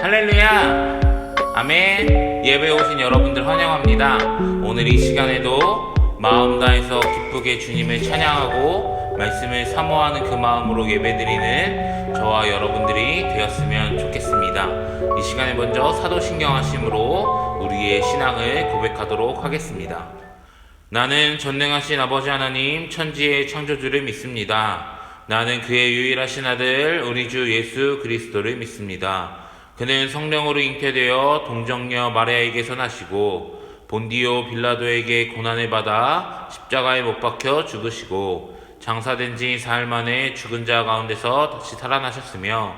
할렐루야! 아멘! 예배에 오신 여러분들 환영합니다. 오늘 이 시간에도 마음 다해서 기쁘게 주님을 찬양하고 말씀을 사모하는 그 마음으로 예배드리는 저와 여러분들이 되었으면 좋겠습니다. 이 시간에 먼저 사도신경하심으로 우리의 신앙을 고백하도록 하겠습니다. 나는 전능하신 아버지 하나님 천지의 창조주를 믿습니다. 나는 그의 유일하신 아들 우리 주 예수 그리스도를 믿습니다. 그는 성령으로 잉태되어 동정녀 마리아에게서 나시고 본디오 빌라도에게 고난을 받아 십자가에 못 박혀 죽으시고 장사된 지 사흘 만에 죽은 자 가운데서 다시 살아나셨으며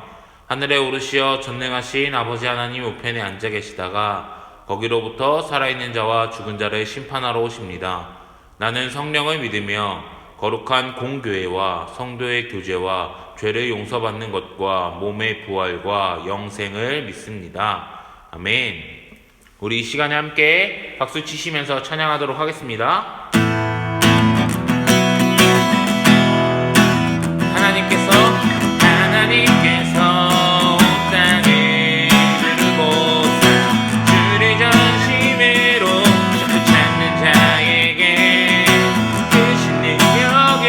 하늘에 오르시어 전능하신 아버지 하나님 우편에 앉아 계시다가 거기로부터 살아있는 자와 죽은 자를 심판하러 오십니다. 나는 성령을 믿으며 거룩한 공교회와 성도의 교제와 죄를 용서받는 것과 몸의 부활과 영생을 믿습니다. 아멘. 우리 이 시간에 함께 박수 치시면서 찬양하도록 하겠습니다. 하나님께서 땅에 두르고서 주를 전심으로 자꾸 찾는 자에게 크신 능력을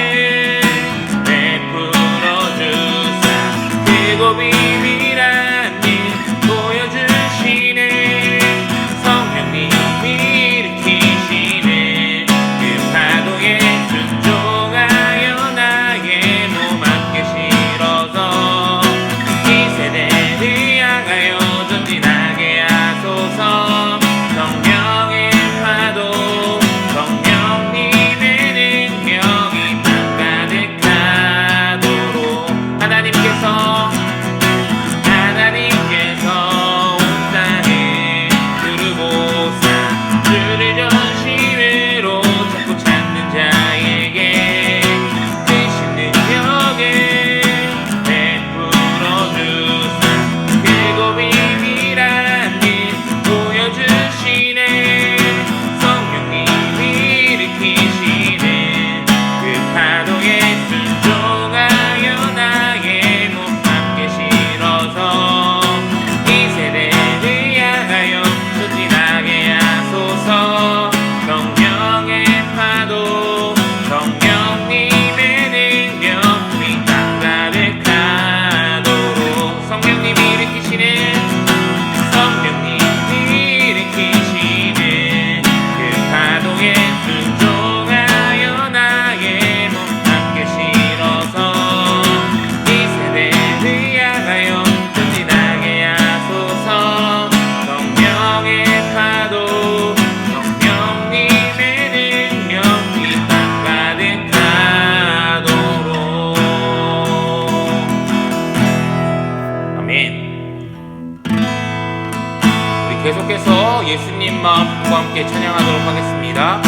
베풀어 주사 크고 비밀한 일 보여주시네. 성령님이 일으키시네. 그 파도에 순종하여 나의 몸 함께 실어서 이 세대를 향하여 전진하게 하소서. 성령의 파도 성령님의 능력이 땅 가득하도록 하나님께서 온 땅에 두르고사 주를 전심으로 자꾸 찾는 자에게 크신 능력을 베풀어 주사 크고 비밀한 일 보여주시네. 성령님이 일으키시네. 그 파도에 순종하여 나의 몸 함께 실어서 이 세대를 향하여 전진하게 하소서. 성령의 파도 성령님의 능력 우리 땅 가득하도록 성령님이 일으키시는 그 파도에 순종하여 나의 몸 함께 실어서 이 세대를 향하여 전진하게 하소서. 성령의 파도 성령님의 능력 이 땅 가득하도록 아멘. 우리 계속해서 예수님 마음과 함께 찬양하도록 하겠습니다.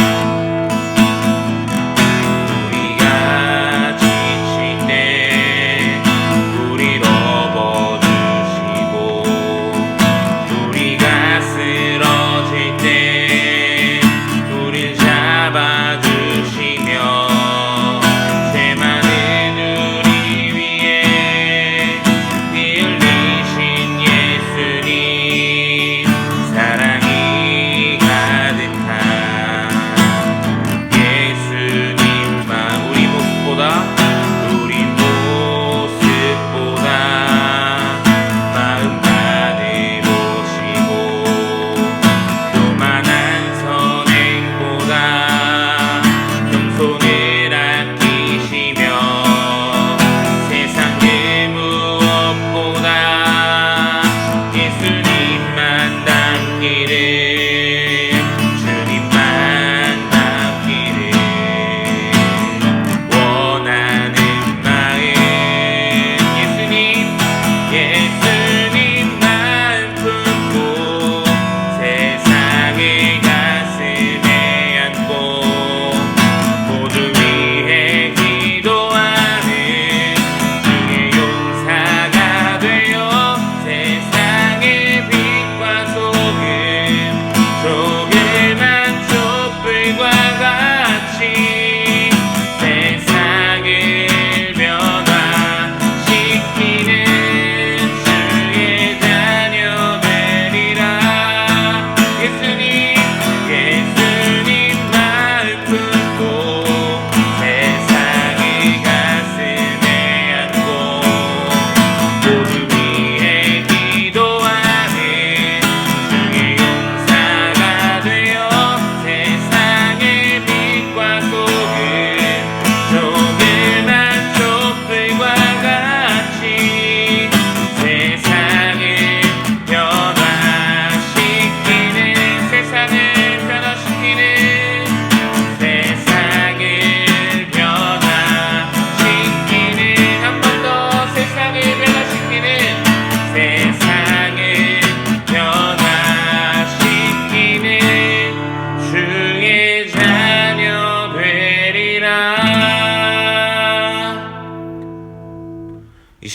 우리가 지칠 때 우리를 업어주시고 우리가 쓰러질 때 우릴 잡아주시며 죄 많은 우리 위해 피 흘리신 예수님 사랑이 가득한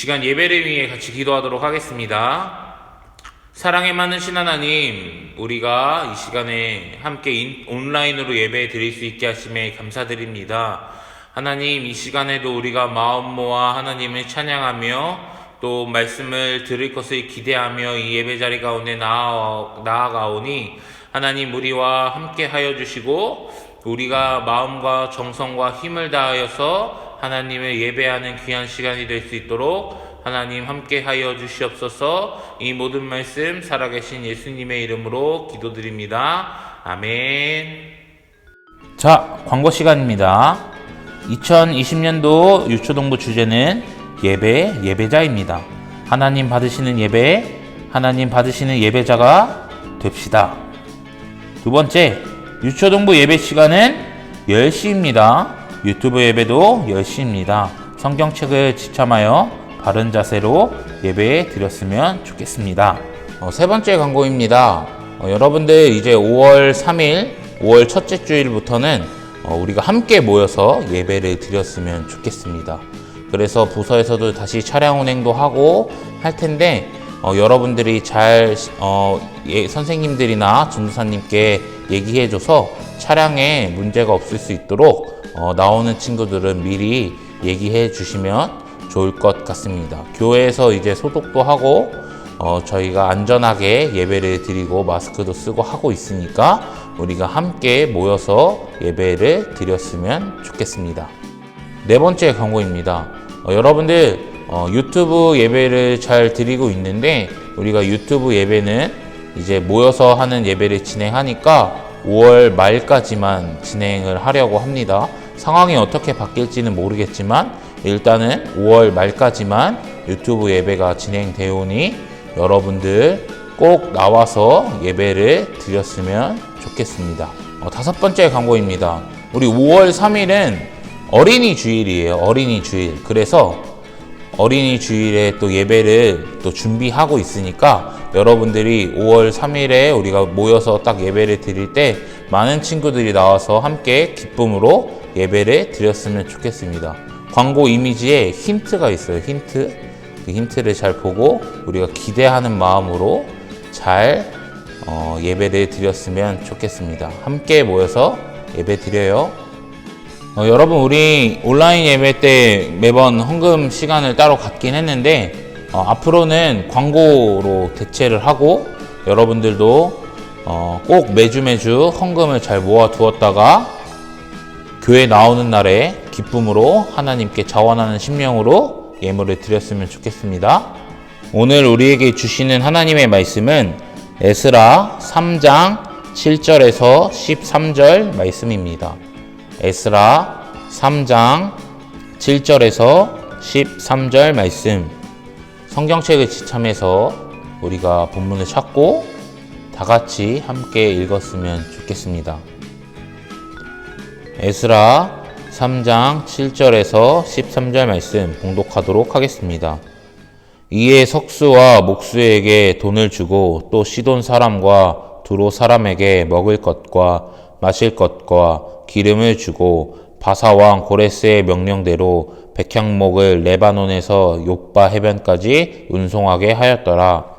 시간 예배를 위해 같이 기도하도록 하겠습니다. 사랑에 많으신 하나님, 우리가 이 시간에 함께 온라인으로 예배 드릴 수 있게 하심에 감사드립니다. 하나님, 이 시간에도 우리가 마음 모아 하나님을 찬양하며 또 말씀을 들을 것을 기대하며 이 예배 자리 가운데 나아가오니 하나님, 우리와 함께 하여 주시고 우리가 마음과 정성과 힘을 다하여서 하나님을 예배하는 귀한 시간이 될 수 있도록 하나님 함께 하여 주시옵소서. 이 모든 말씀 살아계신 예수님의 이름으로 기도드립니다. 아멘. 자, 광고 시간입니다. 2020년도 유초동부 주제는 예배자입니다. 하나님 받으시는 예배, 하나님 받으시는 예배자가 됩시다. 두 번째, 유초동부 예배 시간은 10시입니다. 유튜브 예배도 10시입니다. 성경책을 지참하여 바른 자세로 예배 드렸으면 좋겠습니다. 세 번째 광고입니다. 여러분들 이제 5월 3일, 5월 첫째 주일부터는 우리가 함께 모여서 예배를 드렸으면 좋겠습니다. 그래서 부서에서도 다시 차량 운행도 하고 할 텐데 여러분들이 잘 선생님들이나 전도사님께 얘기해줘서 차량에 문제가 없을 수 있도록 나오는 친구들은 미리 얘기해 주시면 좋을 것 같습니다. 교회에서 이제 소독도 하고 저희가 안전하게 예배를 드리고 마스크도 쓰고 하고 있으니까 우리가 함께 모여서 예배를 드렸으면 좋겠습니다. 네 번째 광고입니다. 여러분들 유튜브 예배를 잘 드리고 있는데 우리가 유튜브 예배는 이제 모여서 하는 예배를 진행하니까 5월 말까지만 진행을 하려고 합니다. 상황이 어떻게 바뀔지는 모르겠지만 일단은 5월 말까지만 유튜브 예배가 진행되오니 여러분들 꼭 나와서 예배를 드렸으면 좋겠습니다. 다섯 번째 광고입니다. 우리 5월 3일은 어린이 주일이에요. 어린이 주일. 그래서 어린이 주일에 또 예배를 또 준비하고 있으니까 여러분들이 5월 3일에 우리가 모여서 딱 예배를 드릴 때 많은 친구들이 나와서 함께 기쁨으로 예배를 드렸으면 좋겠습니다. 광고 이미지에 힌트가 있어요. 힌트. 그 힌트를 잘 보고 우리가 기대하는 마음으로 잘 예배를 드렸으면 좋겠습니다. 함께 모여서 예배 드려요. 여러분, 우리 온라인 예배 때 매번 헌금 시간을 따로 갖긴 했는데 앞으로는 광고로 대체를 하고 여러분들도 꼭 매주 헌금을 잘 모아 두었다가 교회 나오는 날에 기쁨으로 하나님께 자원하는 심령으로 예물을 드렸으면 좋겠습니다. 오늘 우리에게 주시는 하나님의 말씀은 에스라 3장 7절에서 13절 말씀입니다. 에스라 3장 7절에서 13절 말씀, 성경책을 지참해서 우리가 본문을 찾고 다 같이 함께 읽었으면 좋겠습니다. 에스라 3장 7절에서 13절 말씀 봉독하도록 하겠습니다. 이에 석수와 목수에게 돈을 주고 또 시돈 사람과 두로 사람에게 먹을 것과 마실 것과 기름을 주고 바사왕 고레스의 명령대로 백향목을 레바논에서 욥바 해변까지 운송하게 하였더라.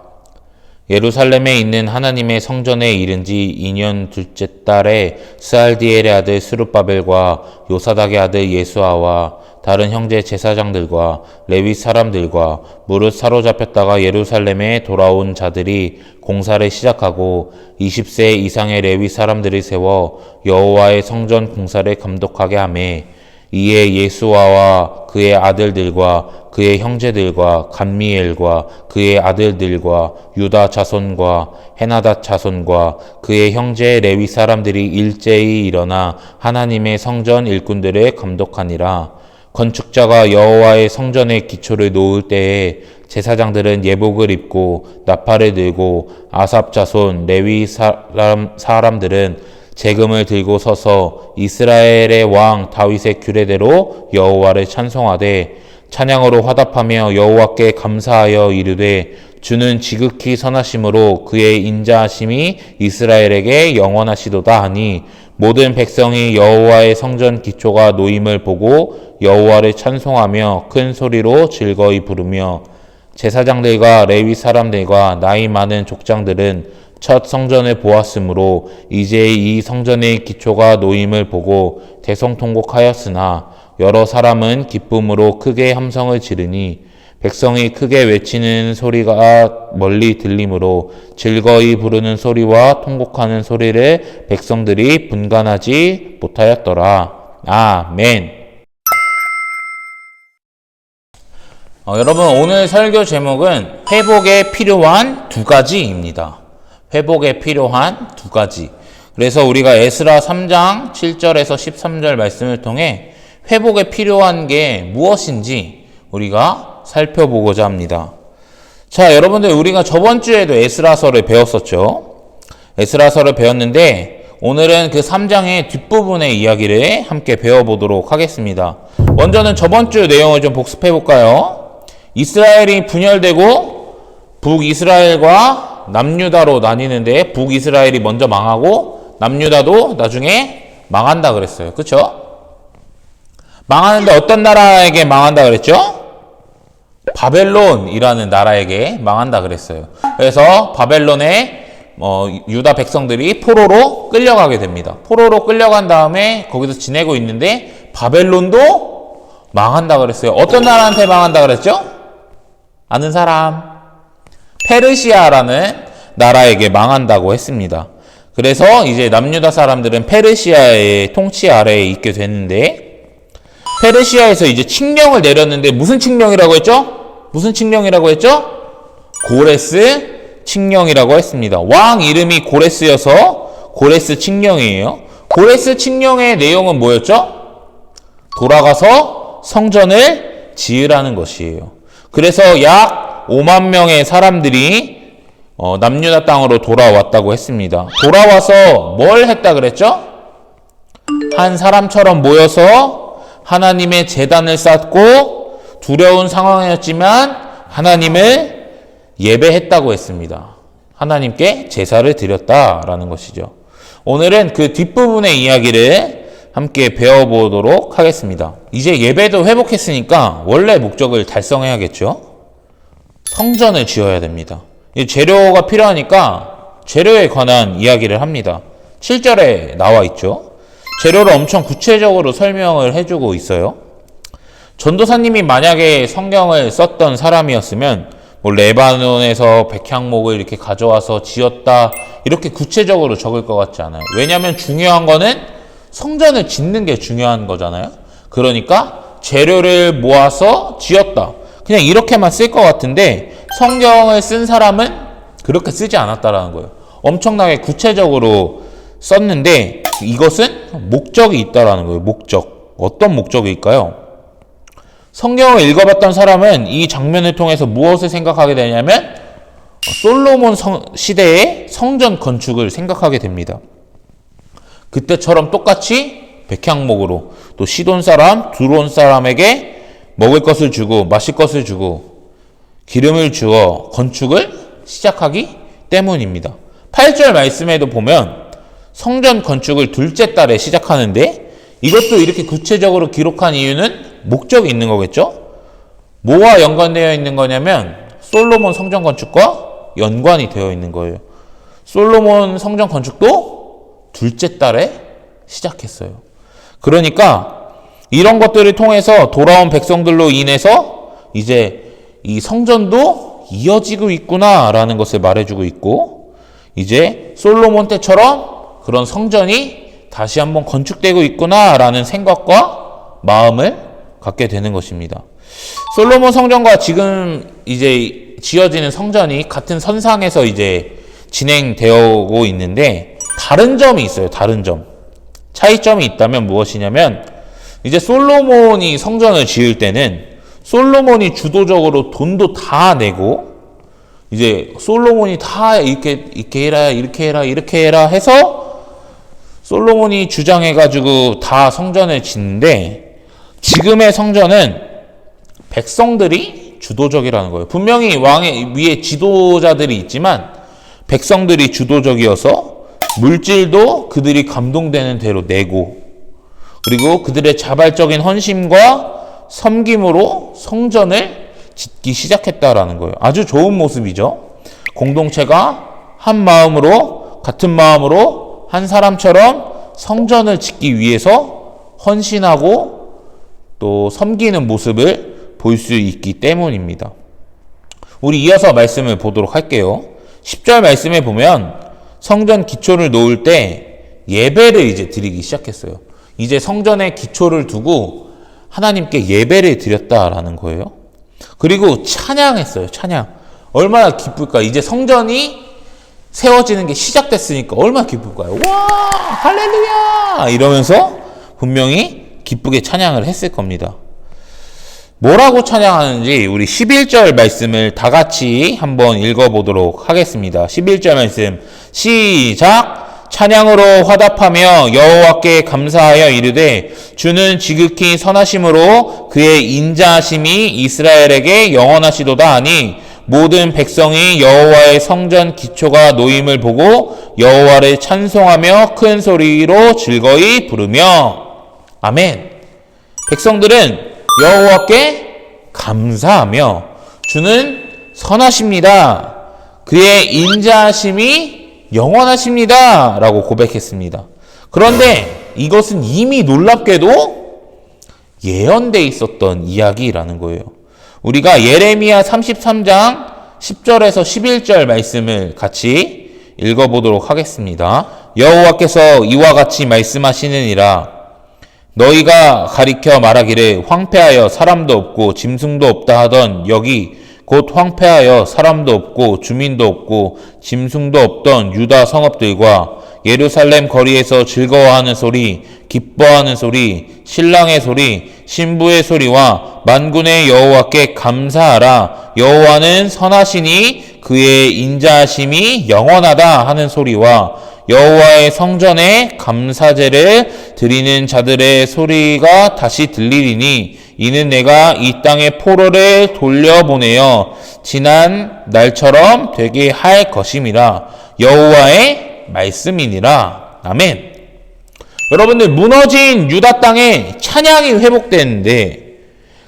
예루살렘에 있는 하나님의 성전에 이른 지 2년 둘째 달에 스알디엘의 아들 스룹바벨과 요사닥의 아들 예수아와 다른 형제 제사장들과 레위 사람들과 무릇 사로잡혔다가 예루살렘에 돌아온 자들이 공사를 시작하고 20세 이상의 레위 사람들을 세워 여호와의 성전 공사를 감독하게 하매 이에 예수아와 그의 아들들과 그의 형제들과 감미엘과 그의 아들들과 유다 자손과 헤나닷 자손과 그의 형제 레위 사람들이 일제히 일어나 하나님의 성전 일꾼들을 감독하니라. 건축자가 여호와의 성전의 기초를 놓을 때에 제사장들은 예복을 입고 나팔을 들고 아삽 자손 레위 사람들은 재금을 들고 서서 이스라엘의 왕 다윗의 규례대로 여호와를 찬송하되 찬양으로 화답하며 여호와께 감사하여 이르되 주는 지극히 선하심으로 그의 인자하심이 이스라엘에게 영원하시도다 하니 모든 백성이 여호와의 성전 기초가 놓임을 보고 여호와를 찬송하며 큰 소리로 즐거이 부르며 제사장들과 레위 사람들과 나이 많은 족장들은 첫 성전을 보았으므로 이제 이 성전의 기초가 놓임을 보고 대성통곡하였으나 여러 사람은 기쁨으로 크게 함성을 지르니 백성이 크게 외치는 소리가 멀리 들리므로 즐거이 부르는 소리와 통곡하는 소리를 백성들이 분간하지 못하였더라. 아멘. 여러분, 오늘 설교 제목은 회복에 필요한 두 가지입니다. 회복에 필요한 두 가지. 그래서 우리가 에스라 3장 7절에서 13절 말씀을 통해 회복에 필요한 게 무엇인지 우리가 살펴보고자 합니다. 자, 여러분들, 우리가 저번 주에도 에스라서를 배웠었죠. 에스라서를 배웠는데 오늘은 그 3장의 뒷부분의 이야기를 함께 배워보도록 하겠습니다. 먼저는 저번 주 내용을 좀 복습해 볼까요? 이스라엘이 분열되고 북이스라엘과 남유다로 나뉘는데 북이스라엘이 먼저 망하고 남유다도 나중에 망한다 그랬어요. 그쵸? 망하는데 어떤 나라에게 망한다 그랬죠? 바벨론이라는 나라에게 망한다 그랬어요. 그래서 바벨론에 유다 백성들이 포로로 끌려가게 됩니다. 포로로 끌려간 다음에 거기서 지내고 있는데 바벨론도 망한다 그랬어요. 어떤 나라한테 망한다 그랬죠? 아는 사람? 페르시아라는 나라에게 망한다고 했습니다. 그래서 이제 남유다 사람들은 페르시아의 통치 아래에 있게 됐는데 페르시아에서 이제 칙령을 내렸는데 무슨 칙령이라고 했죠? 무슨 칙령이라고 했죠? 고레스 칙령이라고 했습니다. 왕 이름이 고레스여서 고레스 칙령이에요. 고레스 칙령의 내용은 뭐였죠? 돌아가서 성전을 지으라는 것이에요. 그래서 약 5만 명의 사람들이 남유다 땅으로 돌아왔다고 했습니다. 돌아와서 뭘 했다 그랬죠? 한 사람처럼 모여서 하나님의 제단을 쌓고 두려운 상황이었지만 하나님을 예배했다고 했습니다. 하나님께 제사를 드렸다라는 것이죠. 오늘은 그 뒷부분의 이야기를 함께 배워보도록 하겠습니다. 이제 예배도 회복했으니까 원래 목적을 달성해야겠죠? 성전을 지어야 됩니다. 재료가 필요하니까 재료에 관한 이야기를 합니다. 7절에 나와 있죠. 재료를 엄청 구체적으로 설명을 해주고 있어요. 전도사님이 만약에 성경을 썼던 사람이었으면 뭐 레바논에서 백향목을 이렇게 가져와서 지었다 이렇게 구체적으로 적을 것 같지 않아요. 왜냐하면 중요한 거는 성전을 짓는 게 중요한 거잖아요. 그러니까 재료를 모아서 지었다. 그냥 이렇게만 쓸 것 같은데 성경을 쓴 사람은 그렇게 쓰지 않았다라는 거예요. 엄청나게 구체적으로 썼는데 이것은 목적이 있다라는 거예요. 목적. 어떤 목적일까요? 성경을 읽어봤던 사람은 이 장면을 통해서 무엇을 생각하게 되냐면 솔로몬 시대의 성전 건축을 생각하게 됩니다. 그때처럼 똑같이 백향목으로 또 시돈 사람, 두론 사람에게 먹을 것을 주고 마실 것을 주고 기름을 주어 건축을 시작하기 때문입니다. 8절 말씀에도 보면 성전 건축을 둘째 달에 시작하는데 이것도 이렇게 구체적으로 기록한 이유는 목적이 있는 거겠죠? 뭐와 연관되어 있는 거냐면 솔로몬 성전 건축과 연관이 되어 있는 거예요. 솔로몬 성전 건축도 둘째 달에 시작했어요. 그러니까 이런 것들을 통해서 돌아온 백성들로 인해서 이제 이 성전도 이어지고 있구나라는 것을 말해주고 있고 이제 솔로몬 때처럼 그런 성전이 다시 한번 건축되고 있구나라는 생각과 마음을 갖게 되는 것입니다. 솔로몬 성전과 지금 이제 지어지는 성전이 같은 선상에서 이제 진행되고 있는데 다른 점이 있어요. 다른 점. 차이점이 있다면 무엇이냐면 이제 솔로몬이 성전을 지을 때는 솔로몬이 주도적으로 돈도 다 내고 이제 솔로몬이 다 이렇게 해라 이렇게 해라 이렇게 해라 해서 솔로몬이 주장해가지고 다 성전을 짓는데 지금의 성전은 백성들이 주도적이라는 거예요. 분명히 왕의 위에 지도자들이 있지만 백성들이 주도적이어서 물질도 그들이 감동되는 대로 내고, 그리고 그들의 자발적인 헌신과 섬김으로 성전을 짓기 시작했다라는 거예요. 아주 좋은 모습이죠. 공동체가 한 마음으로, 같은 마음으로 한 사람처럼 성전을 짓기 위해서 헌신하고 또 섬기는 모습을 볼 수 있기 때문입니다. 우리 이어서 말씀을 보도록 할게요. 10절 말씀에 보면 성전 기초를 놓을 때 예배를 이제 드리기 시작했어요. 이제 성전에 기초를 두고 하나님께 예배를 드렸다라는 거예요. 그리고 찬양했어요. 찬양. 얼마나 기쁠까? 이제 성전이 세워지는 게 시작됐으니까 얼마나 기쁠까요? 와, 할렐루야! 이러면서 분명히 기쁘게 찬양을 했을 겁니다. 뭐라고 찬양하는지 우리 11절 말씀을 다 같이 한번 읽어보도록 하겠습니다. 11절 말씀 시작! 찬양으로 화답하며 여호와께 감사하여 이르되 주는 지극히 선하심으로 그의 인자하심이 이스라엘에게 영원하시도다 하니 모든 백성이 여호와의 성전 기초가 놓임을 보고 여호와를 찬송하며 큰 소리로 즐거이 부르며. 아멘. 백성들은 여호와께 감사하며 주는 선하십니다. 그의 인자하심이 영원하십니다. 라고 고백했습니다. 그런데 이것은 이미 놀랍게도 예언되어 있었던 이야기라는 거예요. 우리가 예레미야 33장 10절에서 11절 말씀을 같이 읽어보도록 하겠습니다. 여호와께서 이와 같이 말씀하시느니라. 너희가 가리켜 말하기를 황폐하여 사람도 없고 짐승도 없다 하던 여기 곧 황폐하여 사람도 없고 주민도 없고 짐승도 없던 유다 성읍들과 예루살렘 거리에서 즐거워하는 소리, 기뻐하는 소리, 신랑의 소리, 신부의 소리와 만군의 여호와께 감사하라. 여호와는 선하시니 그의 인자하심이 영원하다 하는 소리와 여호와의 성전에 감사제를 드리는 자들의 소리가 다시 들리리니 이는 내가 이 땅의 포로를 돌려보내어 지난 날처럼 되게 할 것임이라. 여호와의 말씀이니라. 아멘. 여러분들, 무너진 유다 땅에 찬양이 회복되는데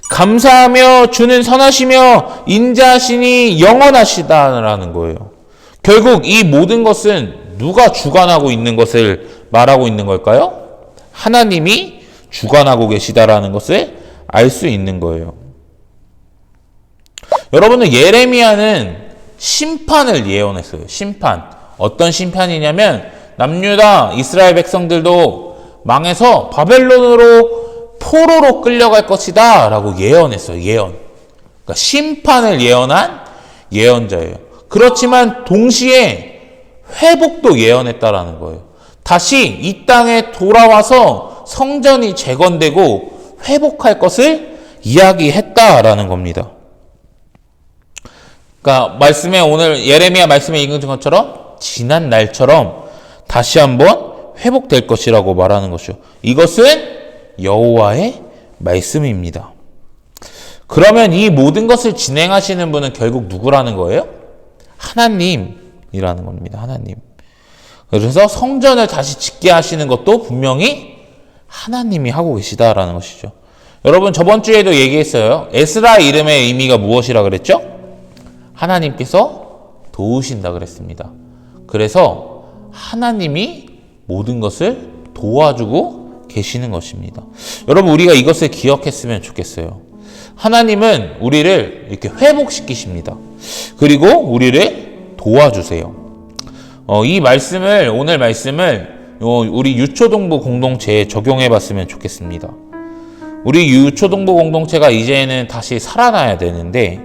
감사하며 주는 선하시며 인자하시니 영원하시다라는 거예요. 결국 이 모든 것은 누가 주관하고 있는 것을 말하고 있는 걸까요? 하나님이 주관하고 계시다라는 것을 알 수 있는 거예요. 여러분은 예레미야는 심판을 예언했어요. 심판. 어떤 심판이냐면 남유다 이스라엘 백성들도 망해서 바벨론으로 포로로 끌려갈 것이다 라고 예언했어요. 예언. 그러니까 심판을 예언한 예언자예요. 그렇지만 동시에 회복도 예언했다라는 거예요. 다시 이 땅에 돌아와서 성전이 재건되고 회복할 것을 이야기했다라는 겁니다. 그러니까 말씀에 오늘 예레미야 말씀에 읽은 것처럼 지난 날처럼 다시 한번 회복될 것이라고 말하는 것이죠. 이것은 여호와의 말씀입니다. 그러면 이 모든 것을 진행하시는 분은 결국 누구라는 거예요? 하나님이라는 겁니다. 하나님. 그래서 성전을 다시 짓게 하시는 것도 분명히 하나님이 하고 계시다라는 것이죠. 여러분, 저번 주에도 얘기했어요. 에스라 이름의 의미가 무엇이라 그랬죠? 하나님께서 도우신다 그랬습니다. 그래서 하나님이 모든 것을 도와주고 계시는 것입니다. 여러분, 우리가 이것을 기억했으면 좋겠어요. 하나님은 우리를 이렇게 회복시키십니다. 그리고 우리를 도와주세요. 이 말씀을, 오늘 말씀을 우리 유초동부 공동체에 적용해 봤으면 좋겠습니다. 우리 유초동부 공동체가 이제는 다시 살아나야 되는데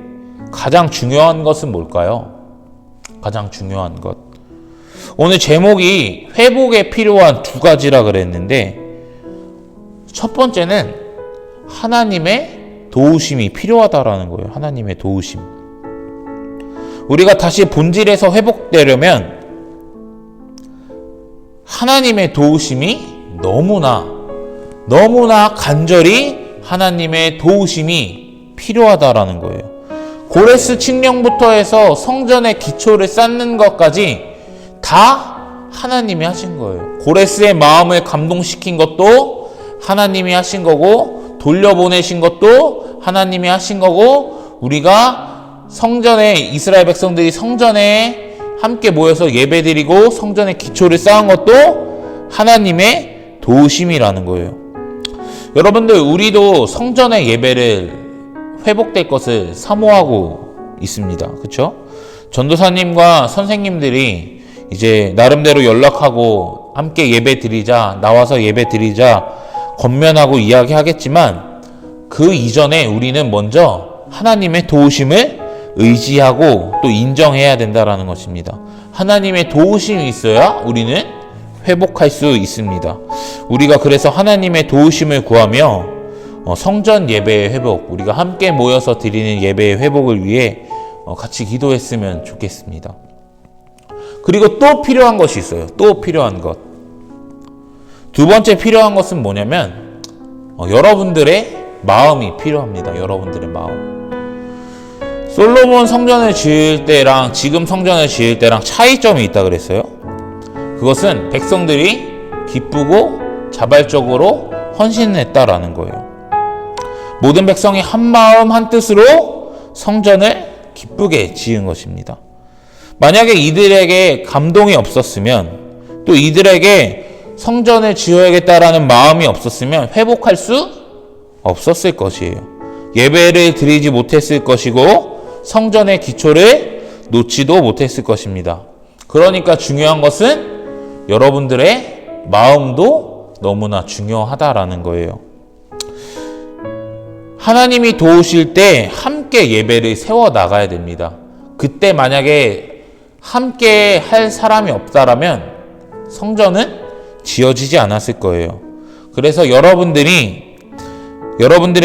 가장 중요한 것은 뭘까요? 가장 중요한 것. 오늘 제목이 회복에 필요한 두 가지라 그랬는데 첫 번째는 하나님의 도우심이 필요하다라는 거예요. 하나님의 도우심. 우리가 다시 본질에서 회복되려면 하나님의 도우심이 너무나 간절히 하나님의 도우심이 필요하다라는 거예요. 고레스 칙령부터 해서 성전의 기초를 쌓는 것까지 다 하나님이 하신 거예요. 고레스의 마음을 감동시킨 것도 하나님이 하신 거고, 돌려보내신 것도 하나님이 하신 거고, 우리가 성전에, 이스라엘 백성들이 성전에 함께 모여서 예배드리고 성전의 기초를 쌓은 것도 하나님의 도우심이라는 거예요. 여러분들, 우리도 성전의 예배를 회복될 것을 사모하고 있습니다. 그렇죠? 전도사님과 선생님들이 이제 나름대로 연락하고 함께 예배 드리자, 나와서 예배 드리자 권면하고 이야기하겠지만, 그 이전에 우리는 먼저 하나님의 도우심을 의지하고 또 인정해야 된다라는 것입니다. 하나님의 도우심이 있어야 우리는 회복할 수 있습니다. 우리가 그래서 하나님의 도우심을 구하며 성전 예배의 회복, 우리가 함께 모여서 드리는 예배의 회복을 위해 같이 기도했으면 좋겠습니다. 그리고 또 필요한 것이 있어요. 또 필요한 것. 두 번째 필요한 것은 뭐냐면 여러분들의 마음이 필요합니다. 여러분들의 마음. 솔로몬 성전을 지을 때랑 지금 성전을 지을 때랑 차이점이 있다 그랬어요. 그것은 백성들이 기쁘고 자발적으로 헌신을 했다라는 거예요. 모든 백성이 한 마음 한 뜻으로 성전을 기쁘게 지은 것입니다. 만약에 이들에게 감동이 없었으면, 또 이들에게 성전을 지어야겠다라는 마음이 없었으면 회복할 수 없었을 것이에요. 예배를 드리지 못했을 것이고 성전의 기초를 놓지도 못했을 것입니다. 그러니까 중요한 것은 여러분들의 마음도 너무나 중요하다라는 거예요. 하나님이 도우실 때 함께 예배를 세워 나가야 됩니다. 그때 만약에 함께 할 사람이 없다라면 성전은 지어지지 않았을 거예요. 그래서 여러분들의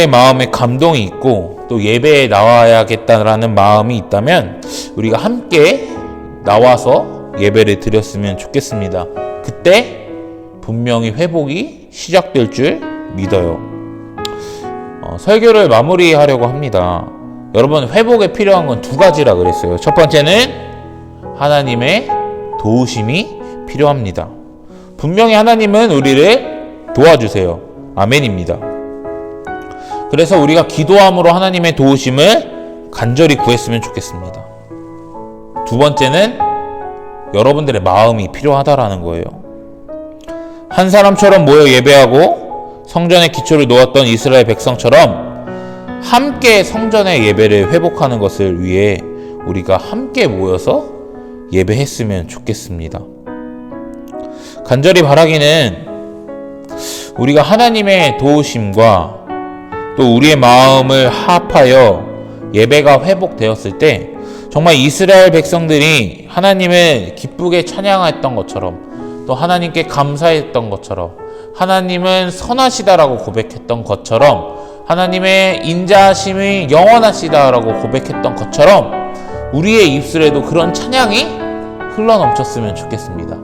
마음에 감동이 있고 또 예배에 나와야겠다라는 마음이 있다면 우리가 함께 나와서 예배를 드렸으면 좋겠습니다. 그때 분명히 회복이 시작될 줄 믿어요. 설교를 마무리하려고 합니다. 여러분, 회복에 필요한 건 두 가지라 그랬어요. 첫 번째는 하나님의 도우심이 필요합니다. 분명히 하나님은 우리를 도와주세요. 아멘입니다. 그래서 우리가 기도함으로 하나님의 도우심을 간절히 구했으면 좋겠습니다. 두 번째는 여러분들의 마음이 필요하다라는 거예요. 한 사람처럼 모여 예배하고 성전의 기초를 놓았던 이스라엘 백성처럼 함께 성전의 예배를 회복하는 것을 위해 우리가 함께 모여서 예배했으면 좋겠습니다. 간절히 바라기는 우리가 하나님의 도우심과 또 우리의 마음을 합하여 예배가 회복되었을 때 정말 이스라엘 백성들이 하나님을 기쁘게 찬양했던 것처럼, 또 하나님께 감사했던 것처럼, 하나님은 선하시다라고 고백했던 것처럼, 하나님의 인자하심이 영원하시다라고 고백했던 것처럼 우리의 입술에도 그런 찬양이 흘러넘쳤으면 좋겠습니다.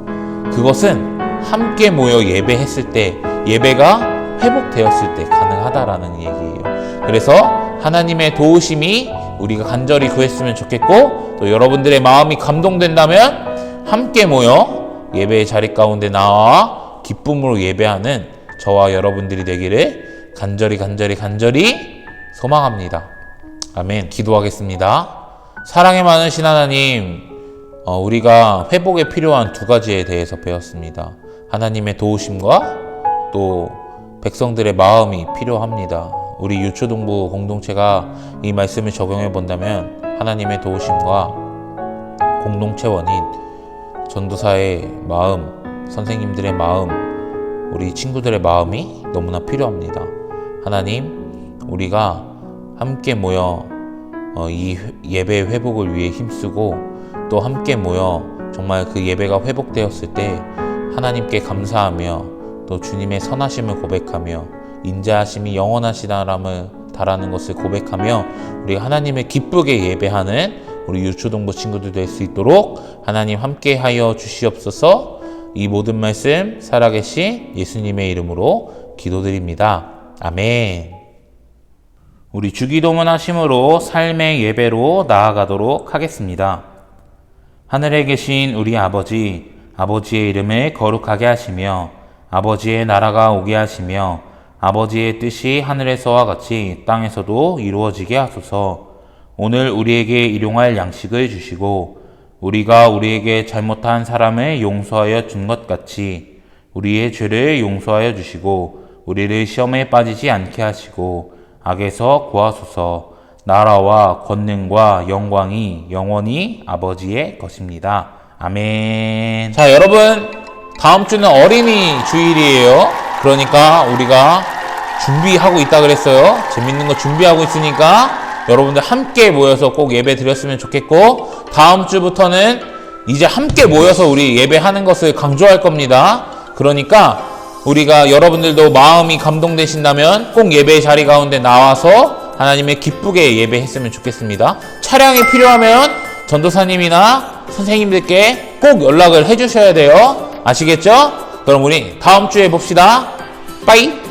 그것은 함께 모여 예배했을 때, 예배가 회복되었을 때 가능하다라는 얘기예요. 그래서 하나님의 도우심이 우리가 간절히 구했으면 좋겠고, 또 여러분들의 마음이 감동된다면 함께 모여 예배의 자리 가운데 나와 기쁨으로 예배하는 저와 여러분들이 되기를 간절히 소망합니다. 아멘. 기도하겠습니다. 사랑에 많으신 하나님, 우리가 회복에 필요한 두 가지에 대해서 배웠습니다. 하나님의 도우심과 또 백성들의 마음이 필요합니다. 우리 유초동부 공동체가 이 말씀을 적용해 본다면 하나님의 도우심과 공동체 원인, 전도사의 마음, 선생님들의 마음, 우리 친구들의 마음이 너무나 필요합니다. 하나님, 우리가 함께 모여 이 예배의 회복을 위해 힘쓰고 또 함께 모여 정말 그 예배가 회복되었을 때 하나님께 감사하며 또 주님의 선하심을 고백하며 인자하심이 영원하시다라는 것을 고백하며 우리 하나님을 기쁘게 예배하는 우리 유초동부 친구들 될 수 있도록 하나님 함께하여 주시옵소서. 이 모든 말씀 살아계신 예수님의 이름으로 기도드립니다. 아멘. 우리 주기도문 하심으로 삶의 예배로 나아가도록 하겠습니다. 하늘에 계신 우리 아버지, 아버지의 이름을 거룩하게 하시며 아버지의 나라가 오게 하시며 아버지의 뜻이 하늘에서와 같이 땅에서도 이루어지게 하소서. 오늘 우리에게 일용할 양식을 주시고 우리가 우리에게 잘못한 사람을 용서하여 준 것 같이 우리의 죄를 용서하여 주시고 우리를 시험에 빠지지 않게 하시고 악에서 구하소서. 나라와 권능과 영광이 영원히 아버지의 것입니다. 아멘. 자, 여러분, 다음 주는 어린이 주일이에요. 그러니까 우리가 준비하고 있다 그랬어요. 재밌는 거 준비하고 있으니까 여러분들 함께 모여서 꼭 예배 드렸으면 좋겠고, 다음 주부터는 이제 함께 모여서 우리 예배하는 것을 강조할 겁니다. 그러니까 우리가 여러분들도 마음이 감동되신다면 꼭 예배 자리 가운데 나와서 하나님의 기쁘게 예배했으면 좋겠습니다. 차량이 필요하면 전도사님이나 선생님들께 꼭 연락을 해주셔야 돼요. 아시겠죠? 그럼 우리 다음 주에 봅시다. 빠이.